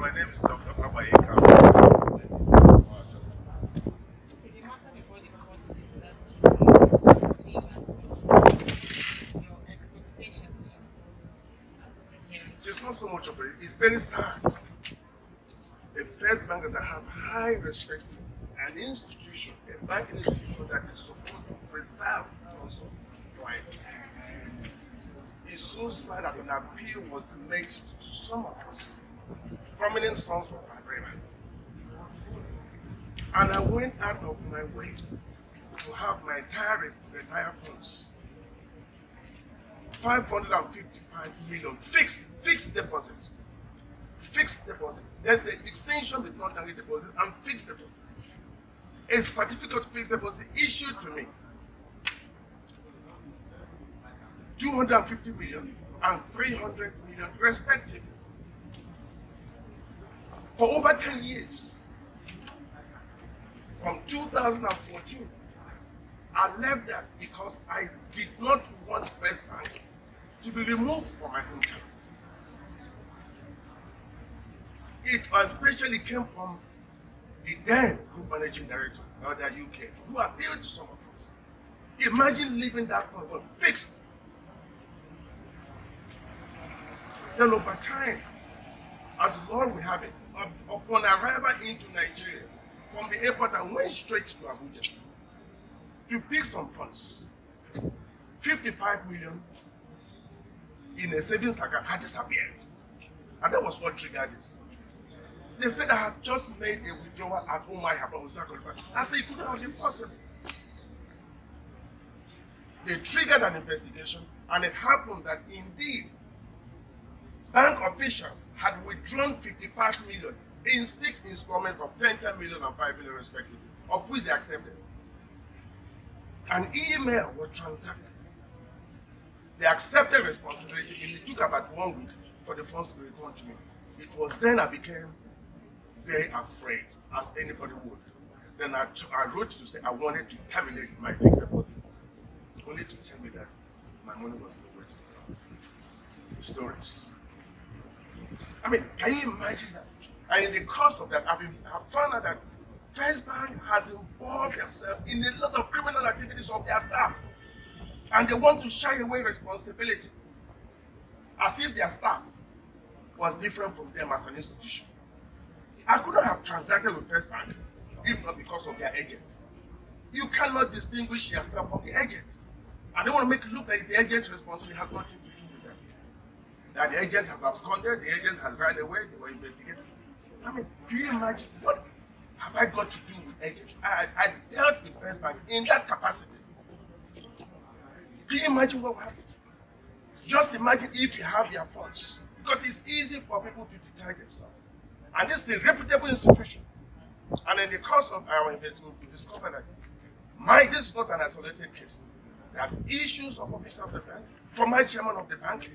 my name is Dr. Abia Eke Agbai. It's not so much of it, it's very sad. A first bank that I have high respect for, an institution, a banking institution that is supposed to preserve also clients. It's so sad that an appeal was made to some of us, prominent sons of Abiriba. And I went out of my way to have my entire funds, 555 million fixed deposit. Fixed deposit. There's the distinction between ordinary deposit and fixed deposit. A certificate of fixed deposit issued to me, 250 million and 300 million respectively, for over 10 years. From 2014, I left that because I did not want First Bank to be removed from my hometown. It especially came from the then group managing director, the UK, who appealed to some of us. Imagine leaving that one fixed. Then over time, as the Lord will have it, upon arrival into Nigeria, from the airport I went straight to Abuja to pick some funds. 55 million in a savings account had disappeared. And that was what triggered this. They said I had just made a withdrawal at home. I said it couldn't have been possible. They triggered an investigation, and it happened that indeed bank officials had withdrawn 55 million in 6 installments of 10 million and 5 million respectively, of which they accepted. An email was transacted. They accepted responsibility, and it took about 1 week for the funds to be returned to me. It was then I became very afraid, as anybody would. Then I wrote to say I wanted to terminate my fixed deposit, only to tell me that my money was nowhere to come. Stories. I mean, can you imagine that? And in the course of that, I've found out that First Bank has involved themselves in a lot of criminal activities of their staff. And they want to shy away responsibility, as if their staff was different from them as an institution. I couldn't have transacted with First Bank if not because of their agent. You cannot distinguish yourself from the agent. I don't want to make it look like it's the agent's responsibility, has nothing to do with them. That the agent has absconded, the agent has run away, they were investigating. I mean, can you imagine what have I got to do with agents? I dealt with First Bank in that capacity. Can you imagine what happens? Just imagine if you have your funds, because it's easy for people to detect themselves. And this is a reputable institution. And in the course of our investigation, we discovered that this is not an isolated case. There are issues of officers of the bank, former chairman of the bank,